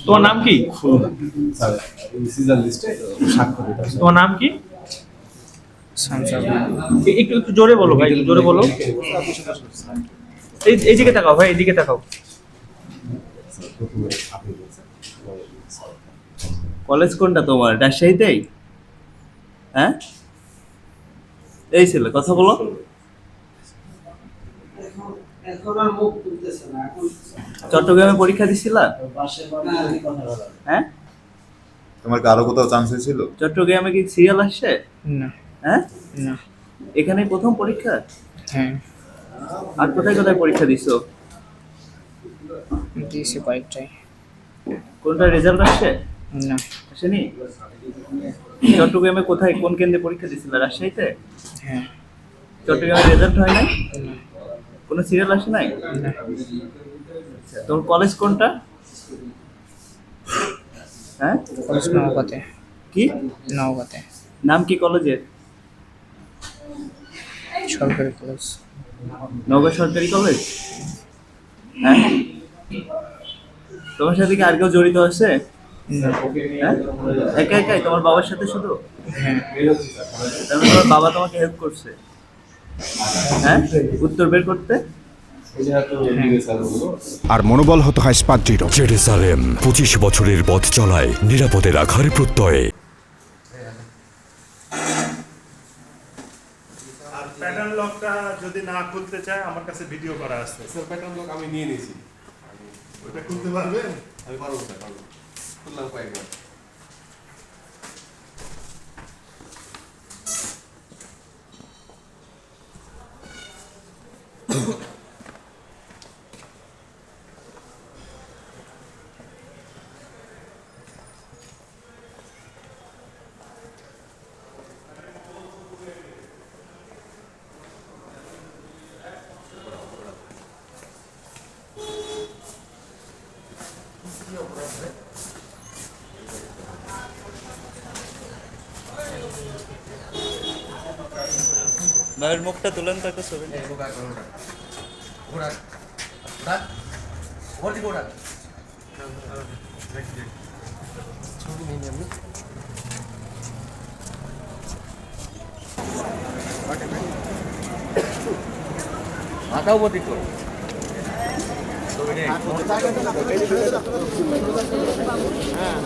তোমার নাম কি? তোমার নাম কি? একটু একটু জোরে বলো ভাই, একটু জোরে বলো। এইদিকে তাকাও ভাই, এইদিকে তাকাও। কলেজ কোনটা তোমার? রাজশাহীতেই? হ্যাঁ, এই ছেলে কথা বলো। চট্টগ্রামে পরীক্ষা দিছিলা? হ্যাঁ, তোমার কি আরো কোথাও চান্স হয়েছিল? চট্টগ্রামে কি সিরিয়াল আসছে? না। হ্যাঁ, না। এখানেই প্রথম পরীক্ষা? হ্যাঁ, আর কোথায় কোথায় পরীক্ষা দিছো? দিয়েছি কয়েকটাই। কোনটা রেজাল্ট আসছে? না। আসেনি? চট্টগ্রামে কোথায়, কোন কেন্দ্রে পরীক্ষা দিছিল? রাজশাহীতে? হ্যাঁ। চট্টগ্রামে রেজাল্ট হয় নাই? না। কোনো সিরিয়াল আসে নাই? না। তোর কলেজ কোনটা? হ্যাঁ, কলেজ নওগাঁতে। কি নওগাঁতে। নাম কি কলেজের? সরকারি কলেজ। নওগাঁ সরকারি কলেজ? হ্যাঁ, তোমার সাথে কি আর কেউ জড়িত আছে? না। হ্যাঁ, একা একাই তোমার বাবার সাথে শুধু? হ্যাঁ। তার মানে তোমার বাবা তোমাকে হেল্প করছে? হ্যাঁ, উত্তর বের করতে? আর মনোবল হতে হয় স্পাদ্রিত। জেরুজালেম 25 বছরের পথ চলায় নিরাপদে রাখার প্রত্যয়ে। আর প্যাটার্ন লকটা যদি না খুলতে চায়, আমার কাছে ভিডিও করা আছে। স্যার প্যাটার্ন লক আমি নিয়ে নিয়েছি। ওইটা খুলতে পারবেন? আমি পারবো স্যার, পারবো। খুললাম কয়েকবার। ভাইয়ের মুখটা তুলেন তো একটা ছবি। মাথাও বদি করো। হ্যাঁ